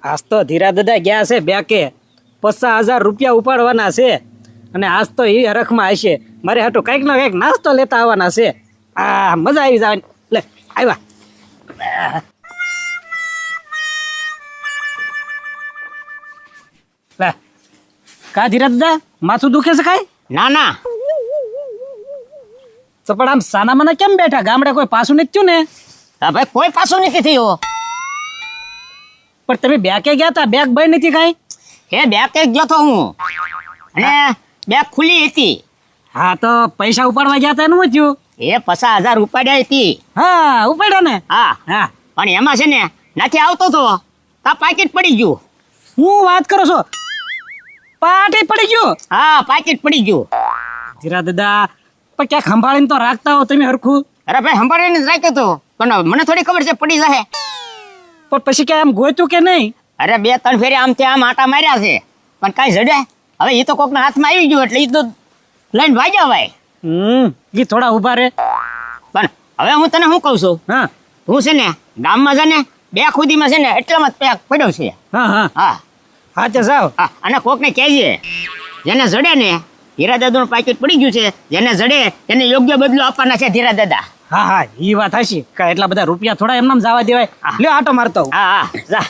આજ તો ધીરા દાદા ગયા છે બેકે 50,000 રૂપિયા ઉપાડવાના છે અને આજ તો એ હરખમાં હશે મારે હાટું કંઈક ને કંઈક નાસ્તો લેતા આવવાના છે. મજા આવી જવાની. લે આવ્યા. લે કા ધીરા દાદા માથું દુખે છે કાંઈ? ના ના તો પણ આમ સાના મને કેમ બેઠા? ગામડે કોઈ પાછું નથી થયું ને? હા ભાઈ કોઈ પાછું નથી થયું. પણ તમે બેકે ગયા તા, બેગ બંધ નથી કાંઈ? હે બેગ એક ગયો તો હું અને બેગ ખુલ્લી હતી. હા તો પૈસા ઉપાડવા ગયા તા એનું શું થયું? એ 50,000 ઉપાડ્યા હતી. હા ઉપાડ્યા ને? હા હા. પણ એમાં છે ને નથી આવતો તો તા પાકીટ પડી ગયું. હું વાત કરો છો? પાટી પડી ગયું? હા પાકીટ પડી ગયું. ધીરા દાદા પણ ક્યાંક સંભાળીને તો રાખતા હો તમે હરખું. અરે ભાઈ સંભાળીને જ રાખ્યો તો પણ મને થોડી ખબર છે પડી જશે. પણ પછી ક્યાં આમ ગોતું કે નહીં? અરે 2-3 ફેરે આમથી આમ આટા માર્યા છે પણ કાંઈ જડે. હવે એ તો કોકના હાથમાં આવી ગયું એટલે એ તો લઈને ભાગ્યા ભાઈ. એ થોડા ઊભા રે. પણ હવે હું તને શું કહું છું, હા હું છે ને ગામમાં છે ને બે ખુદીમાં છે ને એટલામાં જ પેક પડ્યો છે. હા હા હા હા તે જાઓ. હા અને કોકને કહેજે જેને જડે ને ધીરા દાદાનું પાકીટ પડી ગયું છે, જેને જડે એને યોગ્ય બદલો આપવાના છે ધીરા દાદા. હા હા એ વાત હશી. કા એટલા બધા રૂપિયા થોડા એમનામ જવા દેવાય? લ્યો આટો મારતો હું. હા હા જા.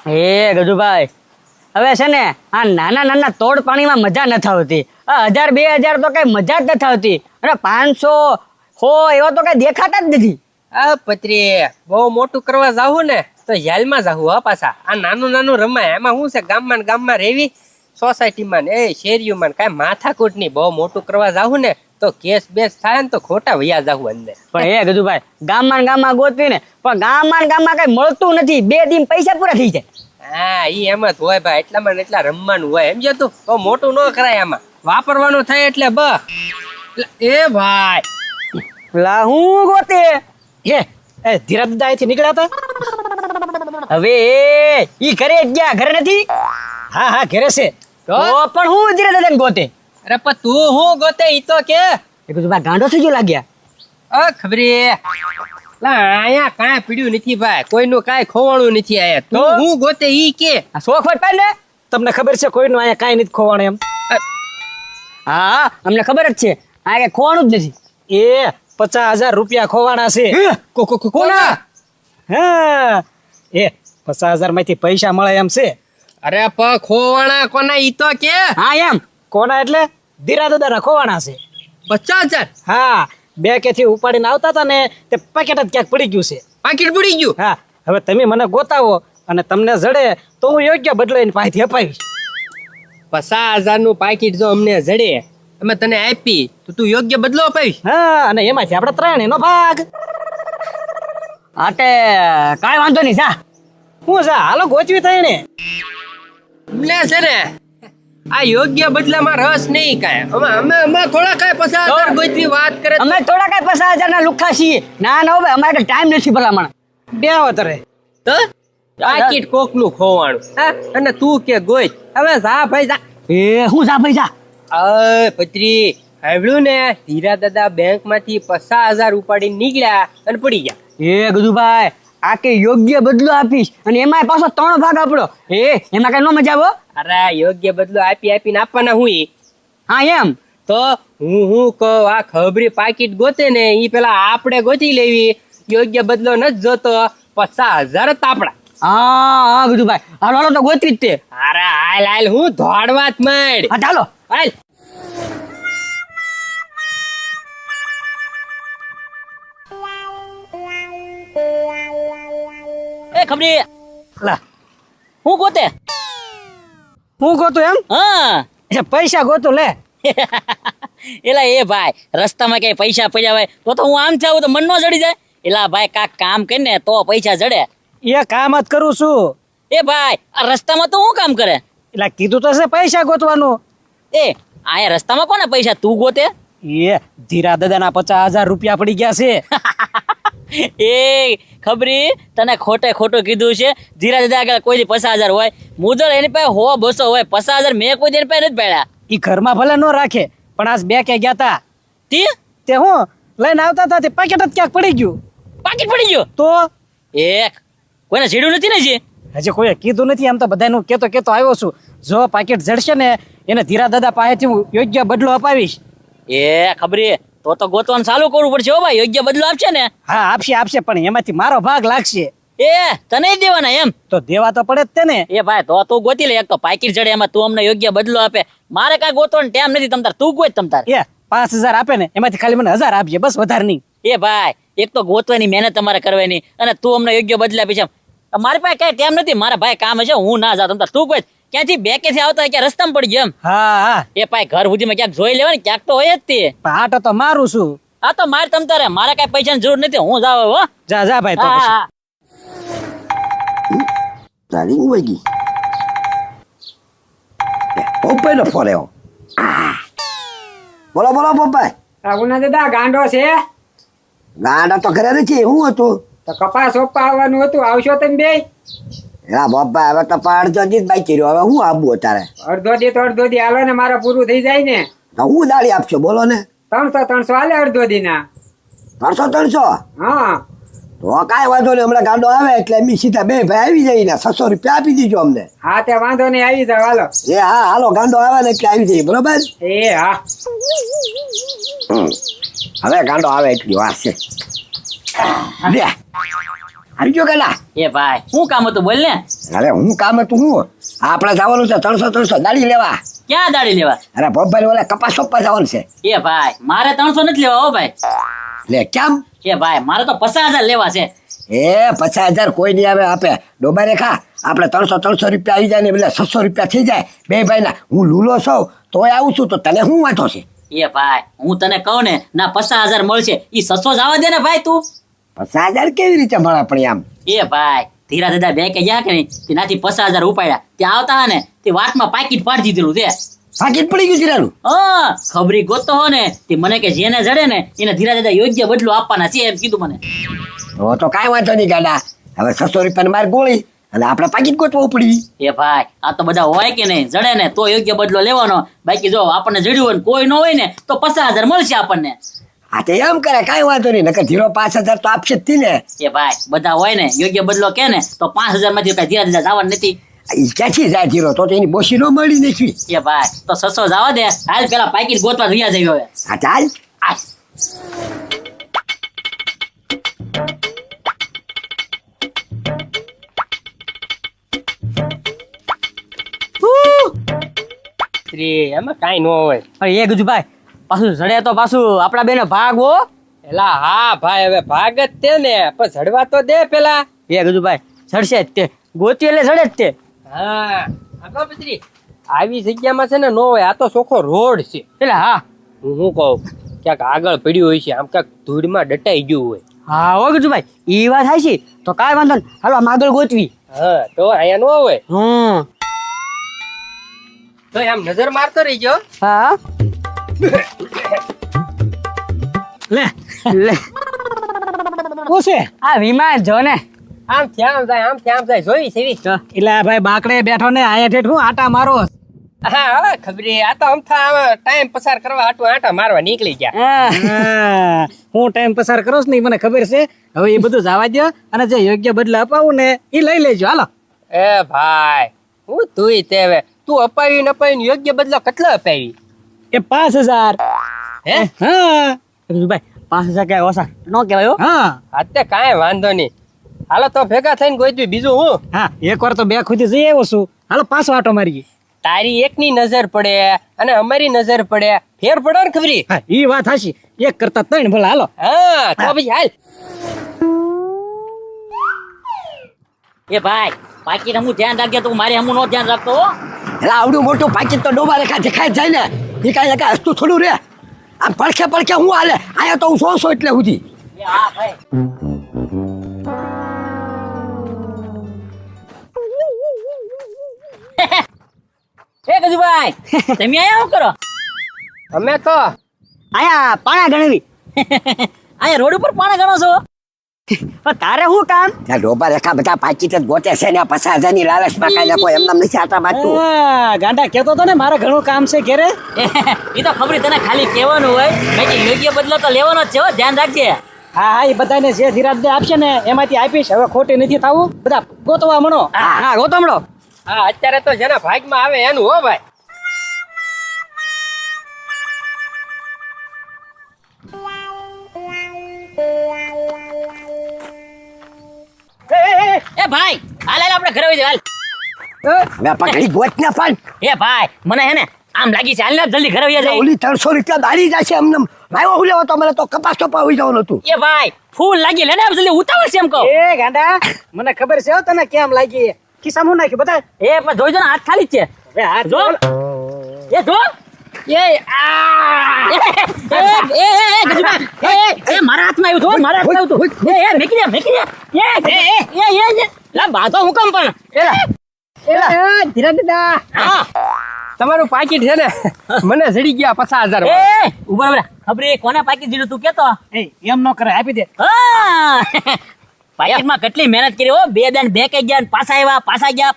એ ગજુભાઈ હવે છે ને આ નાના નાના તોડ પાણીમાં મજા નથી આવતી. આ 1,000-2,000 તો કઈ મજા જ નથી આવતી અને 500 એવા તો કઈ દેખાતા જ નથી. આ પત્રી બહુ મોટું કરવા જાવું ને તો યાલમાં જાવું હો પાછા. આ નાનું નાનું રમાય એમાં શું છે, ગામમાં ને ગામમાં રેવી સોસાયટીમાં ને એ શેરીઓમાં ને કાંઈ માથાકૂટ નહીં. બહુ મોટું કરવા જાવું ને તો કેસ બેસ થાય ને તો ખોટા વયા જાવું અંદર. પણ એ ગજુભાઈ ગામમાં ને ગામમાં ગોતવી ને પણ ગામમાં ને ગામમાં કઈ મળતું નથી. 2 દિન પૈસા પૂરા થઈ જાય. હા ઈ એમ જ હોય ભાઈ. એટલામાં ને એટલા રમવાનું હોય એમ. તું બહુ મોટું ન કરાય આમાં. વાપરવાનું થાય એટલે એ ભાઈ લા હું ગોતે એ ધીરા દાદા અહીંથી નીકળ્યા હતા? હવે ઈ ઘરે જ ગયા, ઘરે નથી? હા હા ઘરે છે. તો પણ હું ધીરે દાદાને ગોતે. અરે પણ તું હું ગોતે ઈ તો કે. એ ગજુભાઈ ગાંડો થઈ ગયો લાગ્યા. ખબરી અહીંયા કાંઈ પીડ્યું નથી ભાઈ. કોઈનું કાંઈ ખોવાણું નથી આયા. તું હું ગોતે ઈ કે. આ શોખ વટ પાડ ને. તમને ખબર છે કોઈનું અહીંયા કાંઈ નથી ખોવાણ એમ? હા અમને ખબર જ છે આ કઈ ખોવાનું જ નથી. એ 50,000 રૂપિયા ખોવાણા છે. કોના? હા એ 50,000 માંથી પૈસા મળે એમ છે. અરે પણ ખોવાણા કોના ઈ તો કે. હા એમ કોના એટલે ધીરા દાદાના ખોવાણા છે. 50,000 હા બેકેથી ઉપાડીને આવતા હતા ને તે પેકેટ જ ક્યાંક પડી ગયું છે. પાકીટ પડી ગયું. હા હવે તમે મને ગોતાવો અને તમને જડે તો હું યોગ્ય બદલો એની પાસેથી અપાવીશ. 50,000 નું પાકીટ જો અમને જડે અમે તને આપી તો તું યોગ્ય બદલો અપાવીશ. હા અને એમાંથી આપણે 3 એનો ભાગ. આટે કાંઈ વાંધો નહીં જા. હું જા હાલો ગોચવી થાય ને. અમને છે ને આ યોગ્ય બદલામાં રસ નહીં કાંઈ. અમે થોડા કાંઈ 50,000 ગોતવી વાત કરે. અમે થોડા કઈ 50,000 ના લુખ્ખા છીએ. ના ના હવે અમારે ટાઈમ નથી ભલામણ. બે વતરે તો પાકીટ કોક નું ખોવાણું. હા અને તું કે ગોઈ. હવે જા ભાઈ જા. એ હું જા ભાઈ જા. અય પત્રી સાંભળ્યું ને, ધીરા દાદા બેંક માંથી 50,000 ઉપાડીને નીકળ્યા અને પડી ગયા. એ ગજુભાઈ આ કે યોગ્ય બદલો આપીશ અને એમાં પાછો 3 ભાગ આપણો. એમાં કઈ નો મજા આવો. અરે યોગ્ય બદલો આપીને આપવાના હું ઈ. હા એમ તો હું કહું આ ખબરી પાકીટ ગોતે ને ઈ પેલા આપણે ગોતી લેવી. યોગ્ય બદલો નથી જોતો. 50,000 જ આપડા. હા ગજુભાઈ હાલો હાલો તો ગોતવી જ તે. અરે હાલ હાલ હું દોડવા જ માંડ. હા ચાલો હાલ. એ ખબરી લા હું ગોતે. હું ગોતું એમ? હા એ પૈસા ગોતું લે. એલા એ ભાઈ રસ્તામાં કઈ પૈસા પડ્યા હોય તો હું આમ જાઉં તો મન નો જડી જાય. એલા ભાઈ કાક કામ કરીને તો પૈસા જડે. એ કામ જ કરું છું. એ ભાઈ આ રસ્તામાં તો હું કામ કરે. એટલે કીધું તો છે પૈસા ગોતવાનું. એ આયા રસ્તામાં કોને પૈસા તું ગોતે. એ ધીરા દાદાના 50,000 રૂપિયા પડી ગયા છે. એ ખબરી તને ખોટે ખોટું કીધું છે. ધીરા દાદા આગળ કોઈ 50,000 હોય મુદલ એની પાસે 100-200 હોય. 50,000 મેં કોઈ એની પાસે નથી પાડ્યા. ઈ ઘરમાં ભલે ન રાખે પણ આજ બે કે ગયા તા તે હું લઈને આવતા હતા તે પેકેટ જ ક્યાંક પડી ગયું. પાકીટ પડી ગયો તો એક કોઈને સીડ્યું નથી ને જે હજી કોઈ કીધું નથી, આમ તો બધાનું કેતો આવ્યો છું. જો પાકીટ જડશે ને એને ધીરા દાદા પાસેથી હું યોગ્ય બદલો અપાવીશ. એ ખબરી તો ગોતવાનું ચાલુ કરવું પડશે હો ભાઈ. યોગ્ય બદલો આપશે ને? હા આપશે, પણ એમાંથી મારો ભાગ લાગશે. એ તને જ દેવાના એમ? તો દેવા તો પડે જ તે ને. એ ભાઈ તો તું ગોતી લે. એક તો પાકીટ જડે એમાં તું અમને યોગ્ય બદલો આપે. મારે કાંઈ ગોતવાનો ટાઈમ નથી તમતાર. તું ગોત તમતાર. એ 5000 આપે ને એમાંથી ખાલી મને 1000 આપજે, બસ વધારે નહીં. એ ભાઈ એક તો ગોતવાની મહેનત તમારે કરવાની અને તું અમને યોગ્ય બદલા આપી છે. મારી પાસે કઈ ટાઈમ નથી. મારા ભાઈ કામ છે, હું ના જાઉં. તમતાર તું ગોત. ક્યાંથી બેકેથી આવતા હોય ક્યાં રસ્તામાં પડી ગયો એમ? હા એ ભાઈ ઘર સુધીમાં ક્યાંક જોઈ લેવાય ને, ક્યાંક તો હોય જ તે. પણ આટો તો મારું છું. આ તો મારે તમતારે. મારે કઈ પૈસાની જરૂર નથી. હું જાવ હો. જા ભાઈ તો હા, પછી. હા. તારી હું વહી ગઈ પપ્પાઈ નો ફોન આવ્યો. બોલો પપ્પા. ઉના દાદા ગાંડો છે ગાંડા તો ઘરે નથી. હું હતું તો કપાસ ઓપ્પા આવવાનું હતું, આવશો તમે બે? હા પપ્પા, હવે તો પણ અડધો દી બાકી રહ્યો. હવે હું આપવું અત્યારે? અડધો દી હાલો ને, મારે પૂરું થઈ જાય ને. તો હું દાળી આપશો બોલો ને? 300 હાલે અડધો દી ના. 300? હા તો કાંઈ વાંધો નહીં, હમણાં ગાંડો આવે એટલે અમે સીધા બે ભાઈ આવી જઈએ ને 600 રૂપિયા આપી દીજો અમને. હા તે વાંધો નહીં, આવી જાવ હાલો. એ હા હાલો, ગાંડો આવે ને એટલે આવી જઈએ, બરોબર? એ હા હવે ગાંડો આવે એટલી વાર છે. લે આવી ગયો ગલા. એ ભાઈ શું કામ હતું બોલ ને? અરે હું કામ હતું હું, આપણે જવાનું છે 300 દાળી લેવા. ક્યાં દાડી લેવા? અરે પપ્પા ઓલા કપાસ સોંપવા જવાનું છે. એ ભાઈ મારે 300 નથી લેવા હો ભાઈ. લે કેમ? એ ભાઈ મારે તો 50,000 લેવા છે. એ 50,000 કોઈ નહીં આવે આપે. ડોબા રેખા આપણે 300 રૂપિયા આવી જાય ને એટલે 600 રૂપિયા થઈ જાય બે ભાઈ ના. હું લૂલો છું તોય આવું છું, તો તને શું વાંધો છે? એ ભાઈ હું તને કહું ને ના 50,000 મળશે. ઈ 600 જવા દે ને ભાઈ તું. 50,000 કેવી રીતે મળે પણ આમ? એ ભાઈ ધીરા દાદા બે કે ગયા કે નહીં તેનાથી 50,000 ઉપાડ્યા. ત્યાં આવતા હા ને તે વાટમાં પાકીટ પાડી દીધેલું તે. પાકીટ પડી ગયું જીરાનું? હા ખબરી ગોતો હો ને તે મને કે જેને જડે ને એને ધીરા દાદા યોગ્ય બદલો આપવાના છે એમ કીધું મને. તો કાંઈ વાંધો નહીં ગાડા. હવે 600 રૂપિયાની માર ગોળી અને આપણે પાકીટ ગોતવું પડી. એ ભાઈ આ તો બધા હોય કે નહીં, જડે ને તો યોગ્ય બદલો લેવાનો. બાકી જો આપણને જડ્યું હોય ને કોઈ ન હોય ને તો 50,000 મળશે આપણને. હા તો એમ કરે, કાંઈ વાંધો નહીં. નકર 5,000 તો આપશે જ તી ને. એ ભાઈ બધા હોય ને યોગ્ય બદલો કે ને તો 5,000 માંથી કઈ ધીરા ધીરા જવાનું નથી. ઈ ક્યાંથી જાય જીરો? તો એની બોશી ન મળી નથી. એ ભાઈ તો 600 જવા દે. હાલ પેલા પાકીટ ગોતવા રહ્યા જઈએ હવે. હા ચાલ. આ એમાં કાંઈ ન હોય. એ કીધું ભાઈ પાછું જડે તો પાછું આપડા બેનો ભાગ હો. એલા હા ભાઈ, હવે ભાગ જ તે ને, પણ ઝડવા તો દે પેલા. એ કીધું ભાઈ જડશે જ તે. ગોતી એટલે જડે જ તે. હા આગળ પત્રી આવી જગ્યામાં છે ને નો હોય. આ તો ચોખ્ખો રોડ છે. એટલે હા હું શું કહું, ક્યાંક આગળ પડ્યું હોય છે, આમ ક્યાંક ધૂળમાં દટાઈ ગયું હોય. હા હો કીધું ભાઈ ઈ વાત થાય છે. તો કાંઈ વાંધો નહીં, હાલો આમ આગળ ગોતવી. હા તો અહીંયા નો હોય હમ તો આમ નજર મારતો રહીજો. હા લે લે શું છે? આ વિમાન જો ને. આમ થ્યામ જાય, આમ થ્યામ જાય, જોઈ સેવી. એટલે આ ભાઈ બાકડે બેઠો ને આયા ઠેઠ હું આટા મારો. હા હવે ખબરી. આ તો અમથા ટાઈમ પસાર કરવા આટું આટા મારવા નીકળી ગયા. હા. હું ટાઈમ પસાર કરો ને મને ખબર છે. હવે એ બધું જવા દો અને જે યોગ્ય બદલા અપાવું ને એ લઈ લેજો. હાલો. એ ભાઈ હું તુંય તે હવે તું અપાવી ન અપાવી યોગ્ય બદલો કેટલો અપાવી? એ 5000. હે હા ભાઈ 5,000 કઈ ઓછા ન કહેવાય હો. હા અત્યારે કાંઈ વાંધો નહીં. હાલો તો ભેગા થઈને ગોતવી. બીજું હું હા એકવાર તો બે ખુદી જઈ આવ્યો છું. હાલો પાછો આટો મારીએ. તારી એકની નજર પડે અને અમારી નજર પડે, ફેર પડે ને ખબરી. હા ઈ વાત હાચી. એક કરતા 3 ભલે. હાલો. હા તો પછી હાલ. એ ભાઈ પાકીટ હમું ધ્યાન રાખજે. તું મારી હમું નો ધ્યાન રાખતો હો. એટલે આવડું મોટું પાકીટ તો ડોબા રેખા દેખાય જ જાય ને. એ કાંઈ કાંઈ હસતું થોડું રે. આમ પડખે હું હાલે. અહીંયા તો હું 100 એટલે સુધી. એ હા ભાઈ એ ગજુભાઈ તમે આયા શું કરો? અમે તો આયા પાણા ગણવી. આયા રોડ ઉપર પાણા ગણો છો? પણ તારે શું કામ? ત્યાં ડોબા રેખા બધા પાકીટ જ ગોતે છે ને. 50,000 ની લાલચમાં કાંઈ કોઈ એમનામ નથી આટા મારતું. હા, ગાંડા કેતો તો ને મારે ઘણું કામ છે ઘેરે. એ તો ખબર તને ખાલી કહેવાનું હોય. બાકી યોગ્ય બદલો તો લેવાનો જ છે હો. ધ્યાન રાખજે. હા હા એ બધાને જે ધીરાજ આપશે ને એમાંથી આપીશ. હવે ખોટી નથી થવું. બધા ગોતવા મણો. હા ગોતમડો. હા અત્યારે તો જેના ભાગમાં આવે એનું હો ભાઈ. એ ભાઈ હાલ હાલ આપણે ઘરે વહી જાવ, હાલ. હવે પકડી ગોત ને પણ એ ભાઈ મને હે ને આમ લાગી છે, હાલ ને જલ્દી ઘરે વહી જાય. ઓલી 300 રૂપિયા દાડી જશે અમને. લાવ્યો હું લેવો તો મને તો કપાસ ચોપા હોઈ જવાનું હતું. એ ભાઈ ફૂલ લાગી લે ને જલ્દી ઉતાવળ છે એમ કહો. એ ગાંડા મને ખબર છે હો તને કેમ લાગી. ખિસ્સામાં હું નાખ્યું બધા. એ પણ જોઈજો ને હાથ ખાલી જ છે. હવે હાથ જો એ જો એ મારા હાથમાં આવ્યું તો મારા હાથમાં આવ્યું તું. એ મેકી દે મેકી દે. લા બાતો હું કેમ પણ ધીરાજ દાદા હા તમારું પાકીટ છે ને મને જડી ગયા 50,000 એ ઉભા ઉભા ખબર એ કોને પાકી દીધું તું કેતો. એ એમ ન કરે આપી દે. હા પાકીટમાં કેટલી મહેનત કરી હો. 2 દાન બેકાઈ ગયા ને પાછા આવ્યા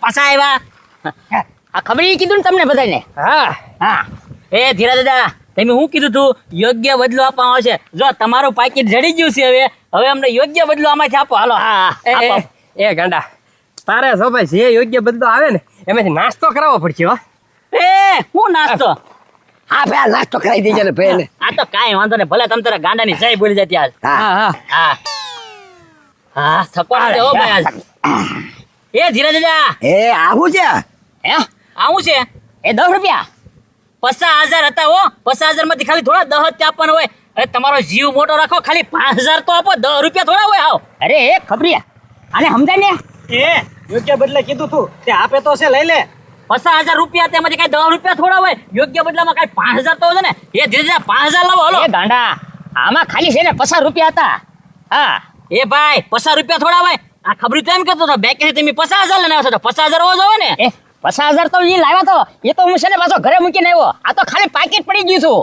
પાછા આવ્યા. આ ખબર એ કીધું ને તમને બધાને. હા હા એ ધીરા દાદા તમે શું કીધું તું યોગ્ય બદલો આપવાનો આવશે. જો તમારું પાકીટ જડી ગયું છે હવે અમને યોગ્ય બદલો આમાંથી આપો. હાલો હા આપો. એ ગાંડા તારે જો ભાઈ જે યોગ્ય બદલો આવે ને એમાંથી નાસ્તો કરાવવો પડશે હો. એ હું નાસ્તો. હા ભાઈ નાસ્તો કરાવી દેજે ને ભાઈ ને. આ તો કાંઈ વાંધો નહીં, ભલે તમે તારા ગાંડાની જય બોલી જતી આજ. હા હા હા હા સપોર્ટ દે હો ભાઈ આજ. એ ધીરા દાદા એ આવું છે. હે આવું છે એ 10 રૂપિયા 50,000 હતા હો. 50,000 માંથી ખાલી થોડા 10 જ આપવાના હોય. અરે તમારો જીવ મોટો રાખો, ખાલી 5,000 તો આપો. 10 રૂપિયા થોડા હોય. આવો અરે એ ખબરિયા આને સમજાય ને. એ યોગ્ય બદલે કીધું તું તે આપે તો છે લઈ લે. 50,000 રૂપિયા તેમાંથી કઈ 10 રૂપિયા થોડા હોય. યોગ્ય બદલામાં કઈ 5,000 તો છે ને. એ ધીરે ધીરે 5,000 લાવો. હાલો એ ગાંડા આમાં ખાલી છે ને 50 રૂપિયા હતા. હા એ ભાઈ 50 રૂપિયા થોડા હોય. આ ખબરી તો એમ કહેતો હતો બેંકેથી તમે 50,000 લઈને આવ્યો છો તો 50,000 હોવો જોઈએ ને. એ 50,000 તો એ લાવ્યા તો એ તો હું છે ને પાછો ઘરે મૂકીને આવ્યો. આ તો ખાલી પાકીટ પડી ગયું છું.